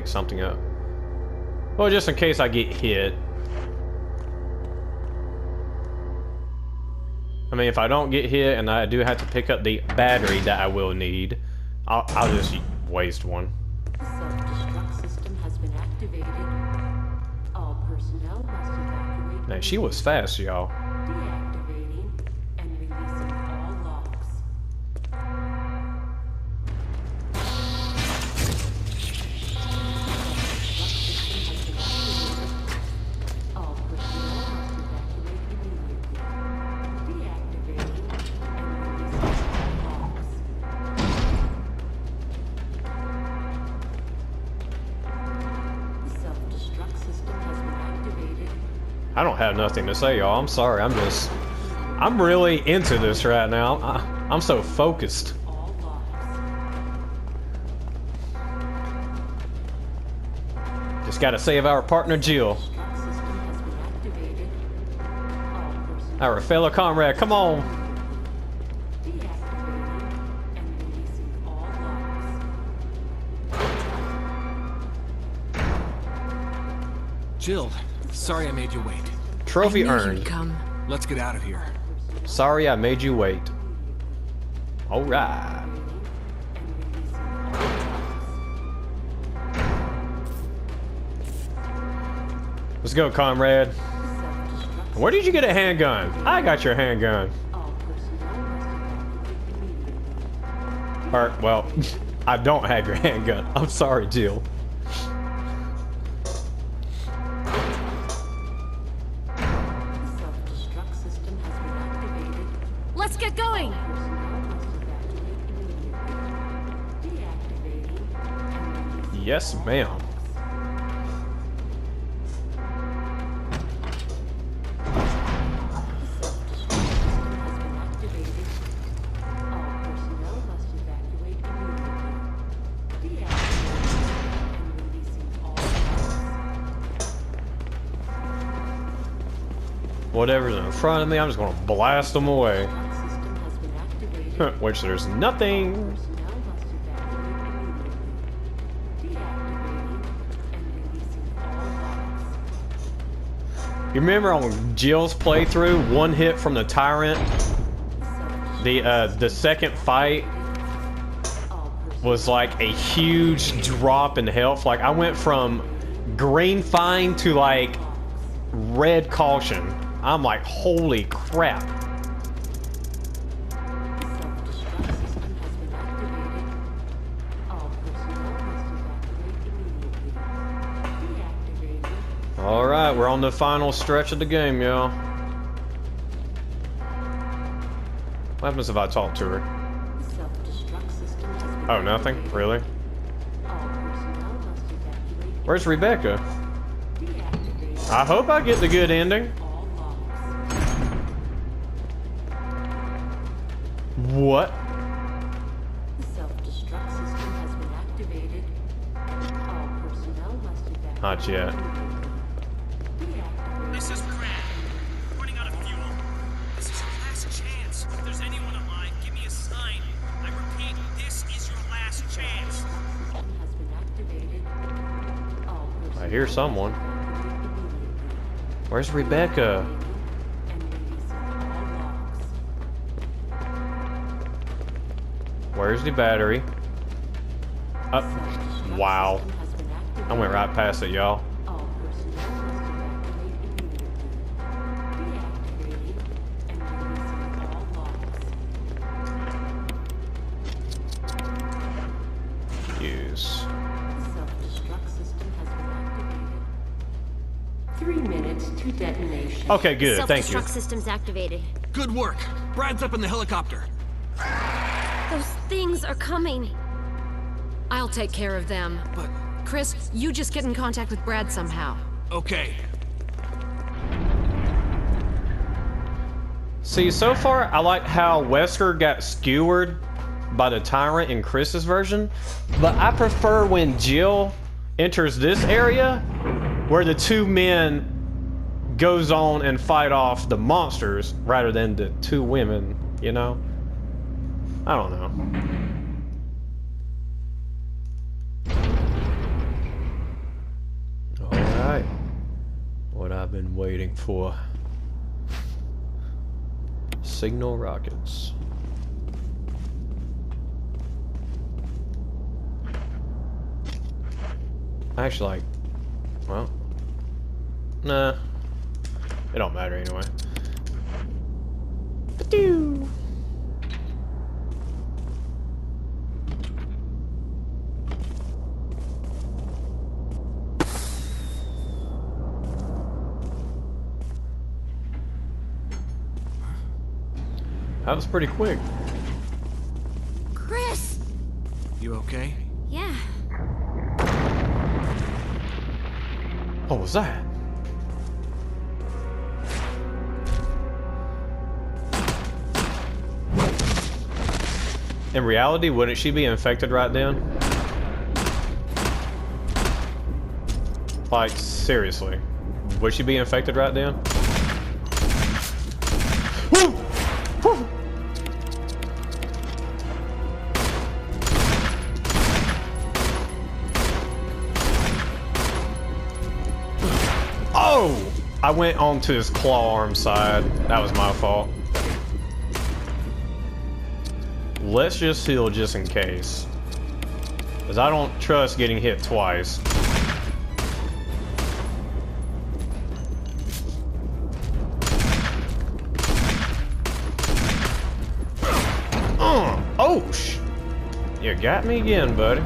pick something up. Well, just in case I get hit. I mean, if I don't get hit and I do have to pick up the battery that I will need, I'll just waste one. Self-destruct system has been activated. All personnel must evacuate. Man, she was fast, y'all. Deactivating and releasing all locks. All personnel must evacuate immediately. Deactivating and releasing all locks. The self-destruct system has been activated. I don't have nothing to say, y'all. I'm sorry. I'm really into this right now. I'm so focused. All locks. Just gotta save our partner Jill. Destruct system has been activated. All personnel Our fellow comrade, come on. deactivating and releasing all locks. Jill, sorry I made you wait. Trophy I knew earned. you'd come. Let's get out of here. Sorry I made you wait. Alright. Let's go, comrade. Where did you get a handgun? I got your handgun. Or, well, I don't have your handgun. I'm sorry, Jill. Self-destruct system has been activated. Let's get going! Personnel must evacuate immediately. Deactivating and releasing Yes, ma'am. Whatever's in front of me, I'm just gonna blast them away. Which there's nothing. You remember on Jill's playthrough, one hit from the tyrant, the second fight was like a huge drop in health. Like I went from green fine to like red caution. I'm like, holy crap. Alright, we're on the final stretch of the game, y'all. What happens if I talk to her? Oh, nothing? Really? Where's Rebecca? I hope I get the good ending. What? The self-destruct system has been activated. All personnel must evacuate. Not yet. This is Brad. We're running out of fuel. This is your last chance. If there's anyone alive, give me a sign. I repeat, this is your last chance. System has been activated. All I hear someone. personnel Where's Rebecca? and releasing all locks. Where's the battery? Up. Wow. System has been activated. I went right past it, y'all. All personnel must evacuate immediately. Deactivating and releasing all locks. Use. The self-destruct system has been activated. 3 minutes to detonation. Okay, good. Thank you. Self-destruct system's activated. Good work. Brad's up in the helicopter. Those things are coming. I'll take care of them. But, Chris, you just get in contact with Brad somehow. okay. See, so far, I like how Wesker got skewered by the tyrant in Chris's version, but I prefer when Jill enters this area where the two men goes on and fight off the monsters rather than the two women, you know? I don't know. been waiting for. Signal rockets. Actually, like, well, nah, it don't matter anyway. Ba-doo. That was pretty quick. Chris! You okay? Yeah. What was that? In reality, wouldn't she be infected right then? Like, seriously. Would she be infected right then? Woo! Woo! Oh! I went onto his claw arm side. That was my fault. Let's just heal just in case. Because I don't trust getting hit twice. Oh, you got me again, buddy.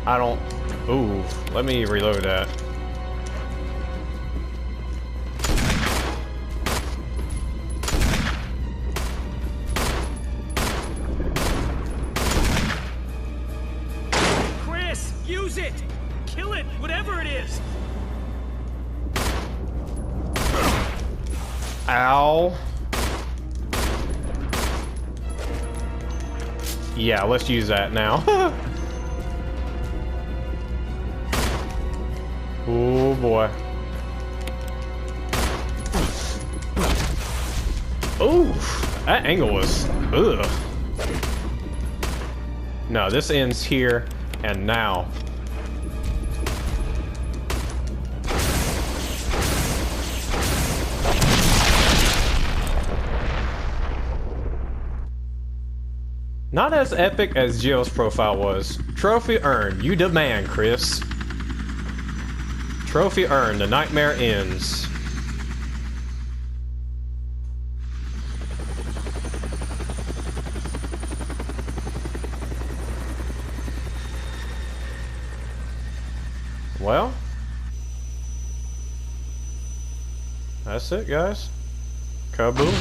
I don't... Ooh, let me reload that. Chris, use it! Kill it, whatever it is! Ow. Yeah, let's use that now. Oh boy. Ooh, that angle was ugh. No, this ends here and now. Not as epic as Jill's profile was. Trophy earned. You demand, Chris. Trophy earned. The nightmare ends. Well, that's it, guys. Kaboom.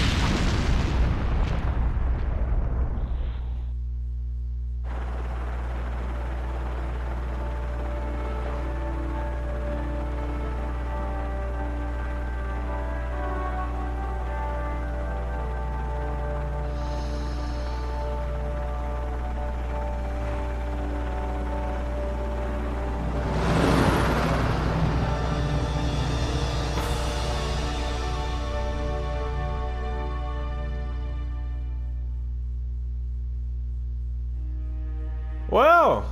Well,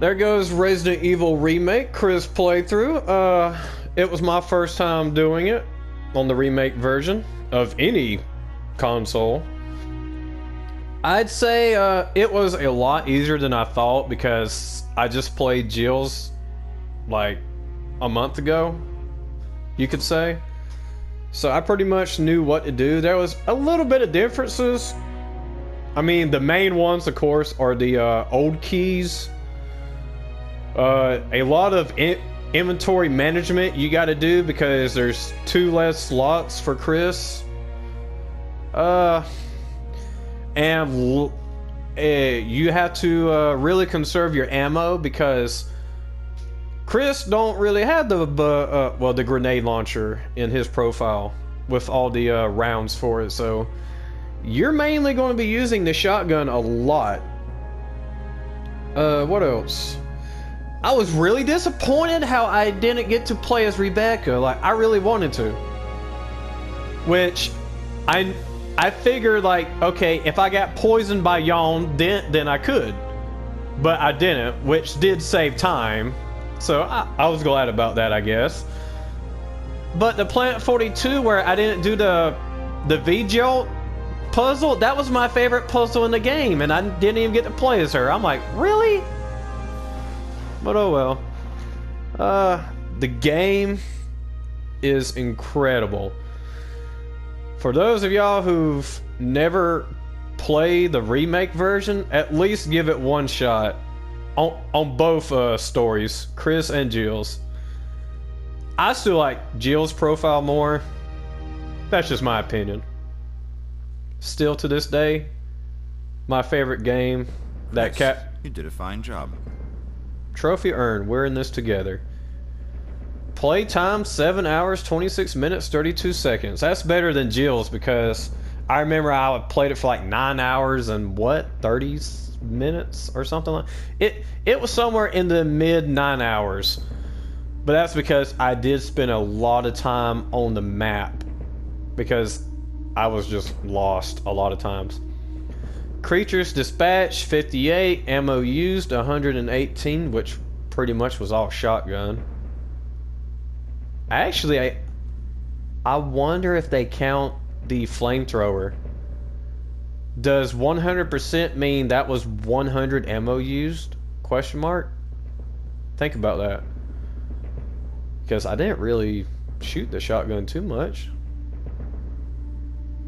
there goes Resident Evil Remake, Chris playthrough. It was my first time doing it on the remake version of any console. I'd say it was a lot easier than I thought because I just played Jill's like a month ago, you could say. So I pretty much knew what to do. There was a little bit of differences. I mean, the main ones, of course, are the old keys. A lot of inventory management you got to do because there's 2 less slots for Chris. And you have to really conserve your ammo because Chris don't really have the well, the grenade launcher in his profile with all the rounds for it, so you're mainly going to be using the shotgun a lot. What else? I was really disappointed how I didn't get to play as Rebecca. Like, I really wanted to. Which, I figured, like, okay, if I got poisoned by Yawn, then I could. But I didn't, which did save time. So I was glad about that, I guess. But the Planet 42, where I didn't do the V-Jolt puzzle, that was my favorite puzzle in the game, and I didn't even get to play as her. I'm like, really? But oh well. The game is incredible. For those of y'all who've never played the remake version, at least give it one shot on both stories, Chris and Jill's. I still like Jill's profile more. That's just my opinion. Still to this day, my favorite game. That You did a fine job. Trophy earned. We're in this together. Play time 7 hours 26 minutes 32 seconds. That's better than Jill's, because I remember I played it for like 9 hours and what, 30 minutes or something like it. It was somewhere in the mid 9 hours, but that's because I did spend a lot of time on the map because I was just lost a lot of times. Creatures dispatched 58, ammo used 118, which pretty much was all shotgun. Actually, I wonder if they count the flamethrower. Does 100% mean that was 100 ammo used? Question mark? Think about that. Because I didn't really shoot the shotgun too much.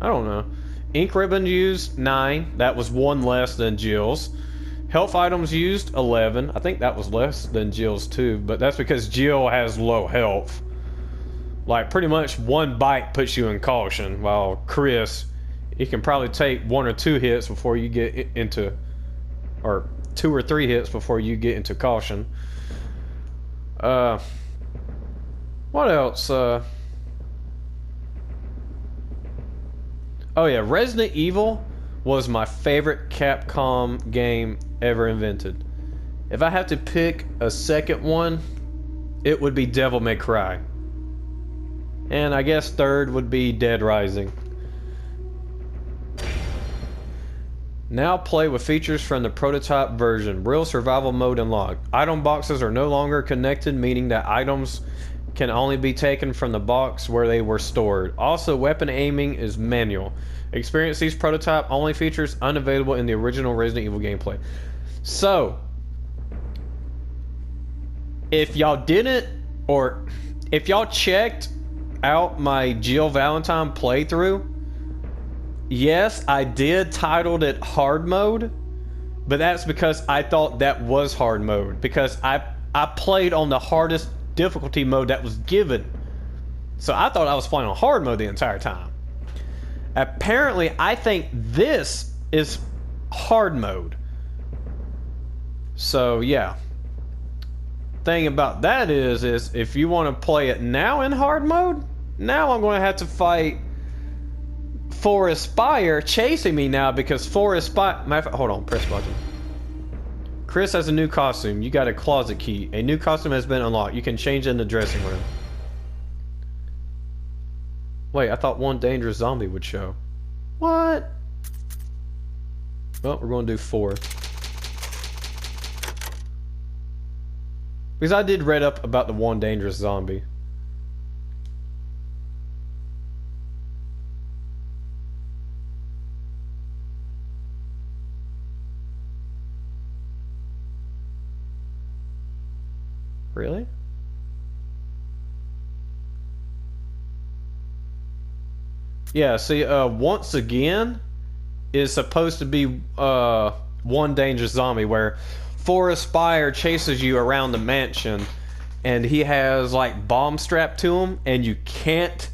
I don't know. Ink ribbon used 9. That was 1 less than Jill's. Health items used 11. I think that was less than Jill's too, but that's because Jill has low health. Like, pretty much 1 bite puts you in caution, while Chris, he can probably take 1 or 2 hits before you get into, or 2 or 3 hits before you get into caution. What else? Oh yeah, Resident Evil was my favorite Capcom game ever invented. If I have to pick a second one, it would be Devil May Cry. And I guess third would be Dead Rising. Now play with features from the prototype version. Real survival mode unlocked. Item boxes are no longer connected, meaning that items can only be taken from the box where they were stored. Also, weapon aiming is manual. Experience these prototype only features unavailable in the original Resident Evil gameplay. So, if y'all didn't, or if y'all checked out my Jill Valentine playthrough, yes, I did titled it hard mode, but that's because I thought that was hard mode, because I played on the hardest difficulty mode that was given. So I thought I was playing on hard mode the entire time. Apparently, I think this is hard mode. So yeah. Thing about that is if you want to play it now in hard mode, now I'm going to have to fight Forest Spire chasing me now, because Forest Spire... Hold on, press button. Chris has a new costume. You got a closet key. A new costume has been unlocked. You can change it in the dressing room. Wait, I thought one dangerous zombie would show. What? Well, we're going to do 4. Because I did read up about the one dangerous zombie. Really? Yeah, see, once again is supposed to be one dangerous zombie, where Forest Spire chases you around the mansion and he has like bombs strapped to him and you can't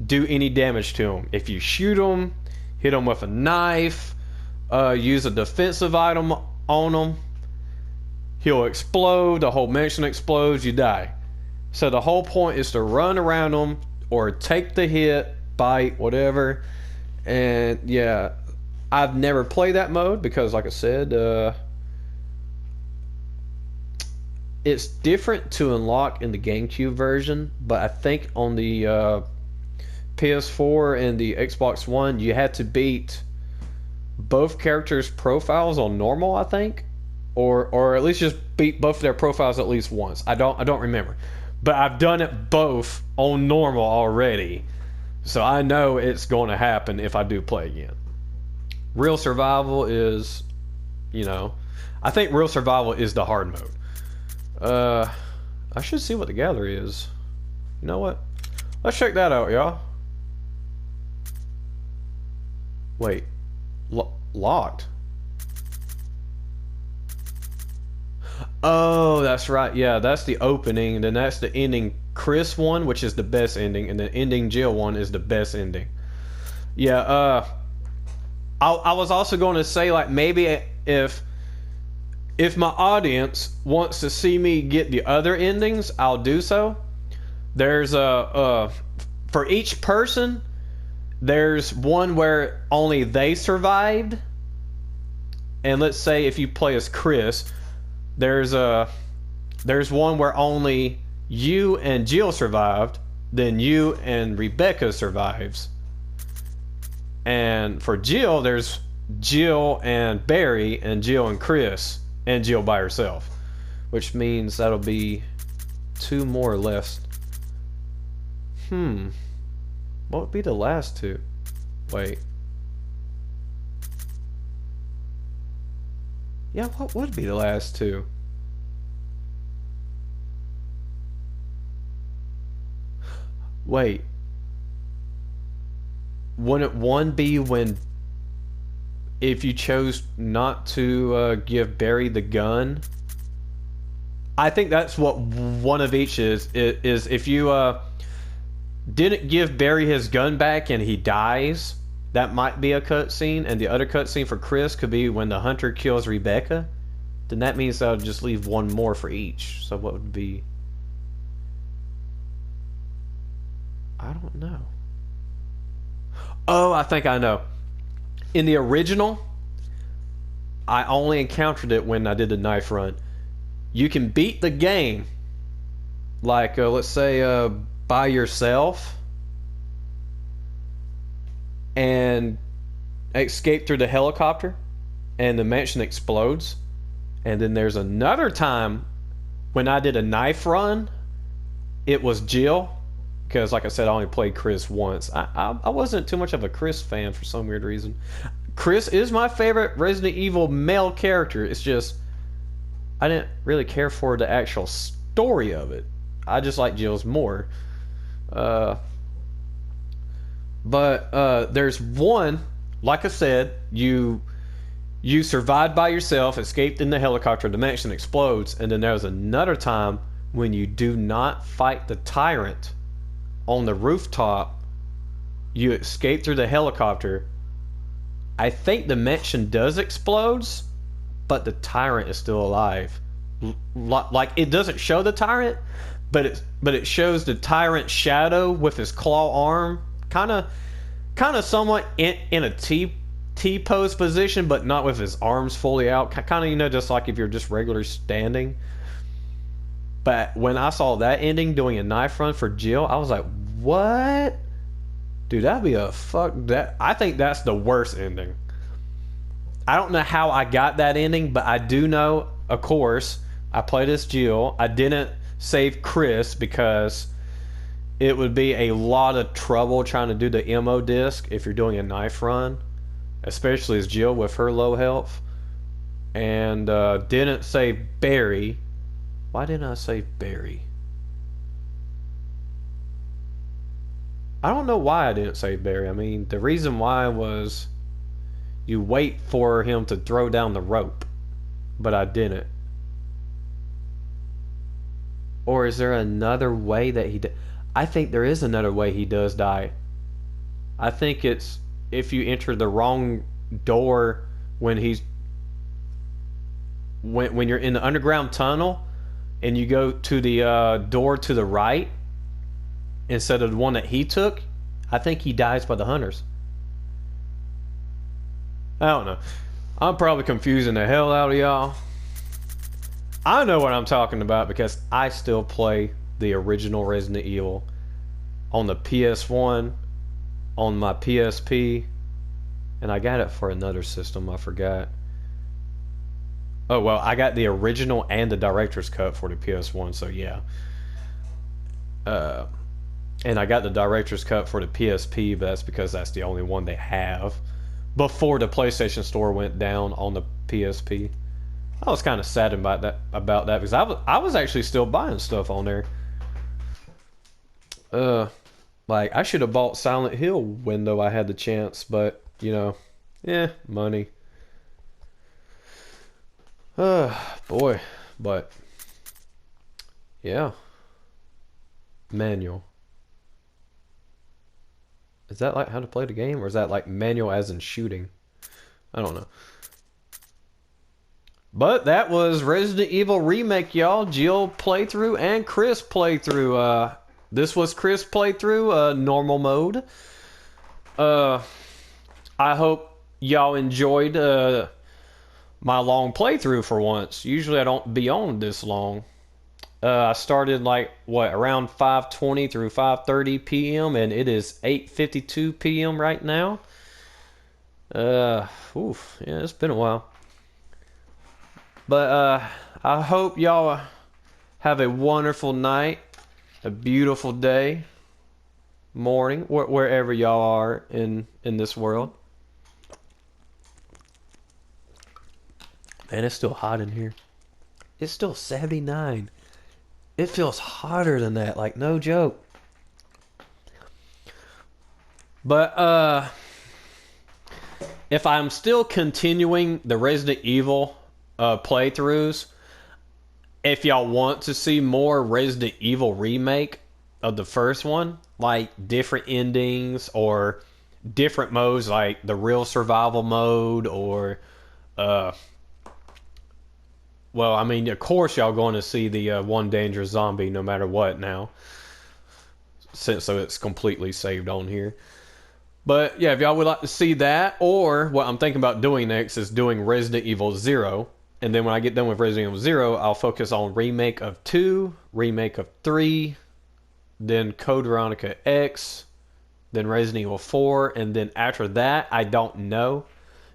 do any damage to him. If you shoot him, hit him with a knife, use a defensive item on him, he'll explode, the whole mansion explodes, you die. So the whole point is to run around him or take the hit, bite, whatever. And yeah, I've never played that mode because, like I said, it's different to unlock in the GameCube version, but I think on the PS4 and the Xbox One, you had to beat both characters' profiles on normal, I think. or at least just beat both of their profiles at least once. I don't remember, but I've done it both on normal already, so I know it's going to happen if I do play again. Real survival is, I think real survival is the hard mode. I should see what the gallery is. You know what? Let's check that out, y'all. Wait, locked. Oh, that's right. Yeah, that's the opening. Then that's the ending Chris one, which is the best ending, and the ending Jill one is the best ending. Yeah. I was also going to say, like, maybe if my audience wants to see me get the other endings, I'll do so. There's for each person, there's one where only they survived, and let's say if you play as Chris, there's one where only you and Jill survived, then you and Rebecca survives. And for Jill, there's Jill and Barry, and Jill and Chris, and Jill by herself. Which means that'll be 2 more or less. What would be the last 2? Wait. Yeah, what would be the last 2? Wait. Wouldn't one be when, if you chose not to give Barry the gun? I think that's what one of each is if you didn't give Barry his gun back and he dies, that might be a cutscene, and the other cutscene for Chris could be when the hunter kills Rebecca. Then that means I'll just leave one more for each. So what would be? I don't know. Oh, I think I know. In the original, I only encountered it when I did the knife run. You can beat the game, like, let's say, by yourself, and escape through the helicopter, and the mansion explodes. And then there's another time when I did a knife run, it was Jill. Because, like I said, I only played Chris once. I wasn't too much of a Chris fan for some weird reason. Chris is my favorite Resident Evil male character. It's just, I didn't really care for the actual story of it. I just like Jill's more. But there's one, like I said, you survived by yourself, escaped in the helicopter, the mansion explodes, and then there's another time when you do not fight the tyrant on the rooftop, you escape through the helicopter. I think the mansion does explodes, but the tyrant is still alive. Like, it doesn't show the tyrant, but it shows the tyrant's shadow with his claw arm, kind of somewhat in a T pose position, but not with his arms fully out. Kind of, just like if you're just regular standing. But when I saw that ending, doing a knife run for Jill, I was like, what? Dude, that'd be a I think that's the worst ending. I don't know how I got that ending, but I do know, of course, I played as Jill. I didn't save Chris because it would be a lot of trouble trying to do the ammo disc if you're doing a knife run, especially as Jill with her low health. And didn't save Barry. Why didn't I save Barry? I don't know why I didn't save Barry. I mean, the reason why was you wait for him to throw down the rope, but I didn't. Or is there another way that he I think there is another way he does die. I think it's if you enter the wrong door when when you're in the underground tunnel, and you go to the door to the right instead of the one that he took. I think he dies by the hunters. I don't know. I'm probably confusing the hell out of y'all. I know what I'm talking about because I still play the original Resident Evil on the PS1, on my PSP, and I got it for another system, I forgot. Oh well, I got the original and the director's cut for the PS1, so yeah. And I got the director's cut for the PSP, but that's because that's the only one they have. Before the PlayStation Store went down on the PSP, I was kind of sad about that. Because I was actually still buying stuff on there. Like I should have bought Silent Hill when though I had the chance, but you know, money. Boy, but yeah, manual. Is that like how to play the game, or is that like manual as in shooting? I don't know. But that was Resident Evil Remake, y'all. Jill playthrough and Chris playthrough. This was Chris playthrough, normal mode. I hope y'all enjoyed my long playthrough for once. Usually I don't be on this long. I started like around 5:20 through 5:30 p.m. and it is 8:52 p.m. right now. Yeah, it's been a while. But I hope y'all have a wonderful night, a beautiful day, morning, wherever y'all are in this world. Man, it's still hot in here. It's still 79. It feels hotter than that, like no joke. But if I'm still continuing the Resident Evil playthroughs, if y'all want to see more Resident Evil Remake of the first one, like different endings or different modes, like the real survival mode, or well, I mean, of course y'all going to see the one dangerous zombie no matter what now, since so it's completely saved on here. But yeah, if y'all would like to see that, or what I'm thinking about doing next is doing Resident Evil 0. And then when I get done with Resident Evil 0, I'll focus on Remake of 2, Remake of 3, then Code Veronica X, then Resident Evil 4, and then after that, I don't know.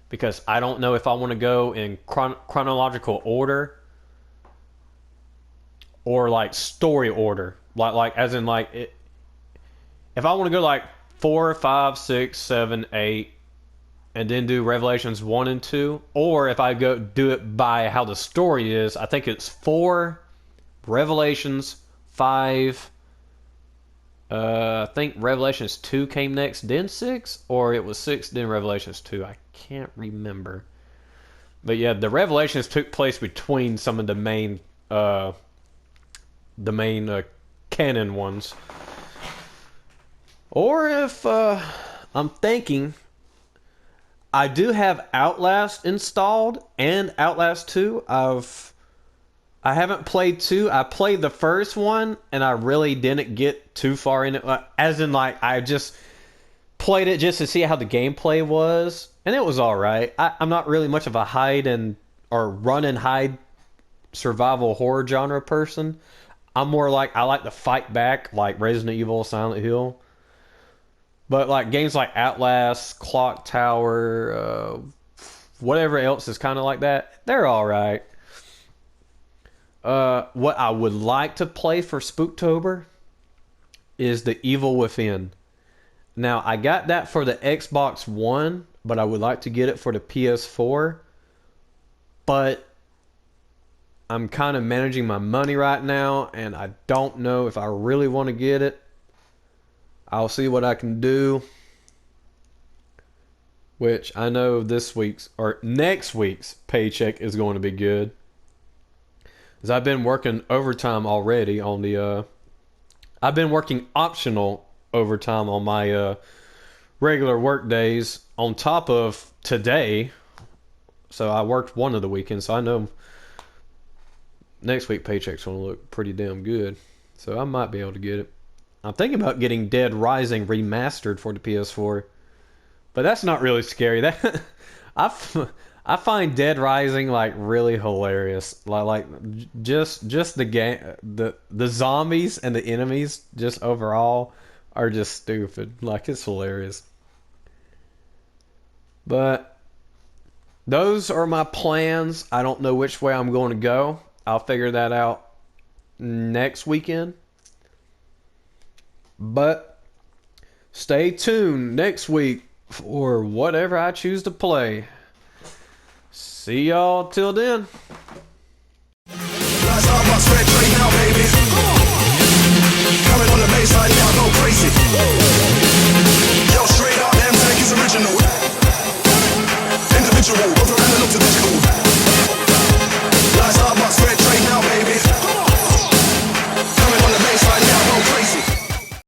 Because I don't know if I want to go in chronological order or like story order. Like as in like it, if I want to go like 4, 5, 6, 7, 8, and then do Revelations 1 and 2, or if I go do it by how the story is, I think it's 4, Revelations 5. I think Revelations 2 came next, then 6, or it was 6, then Revelations 2. I can't remember. But yeah, the Revelations took place between some of the main canon ones. Or if I'm thinking, I do have Outlast installed and Outlast 2. I haven't played 2. I played the first one, and I really didn't get too far in it. As in, like, I just played it just to see how the gameplay was, and it was alright. I'm not really much of a run and hide survival horror genre person. I'm more like, I like to fight back, like Resident Evil, Silent Hill. But, like, games like Outlast, Clock Tower, whatever else is kind of like that, they're alright. What I would like to play for Spooktober is The Evil Within. Now, I got that for the Xbox One, but I would like to get it for the PS4. But I'm kind of managing my money right now, and I don't know if I really want to get it. I'll see what I can do. Which I know next week's paycheck is going to be good. Because I've been working overtime already on the I've been working optional overtime on my regular work days on top of today. So I worked one of the weekends, so I know next week paycheck's going to look pretty damn good. So I might be able to get it. I'm thinking about getting Dead Rising remastered for the PS4. But that's not really scary. That I find Dead Rising like really hilarious. Like just the game, the zombies and the enemies just overall are just stupid. Like it's hilarious. But those are my plans. I don't know which way I'm going to go. I'll figure that out next weekend. But stay tuned next week for whatever I choose to play. See y'all till then. Last time I spread trade now, baby. Coming on the baseline, y'all go crazy. Yo, straight up, M-Tank is original. Individual,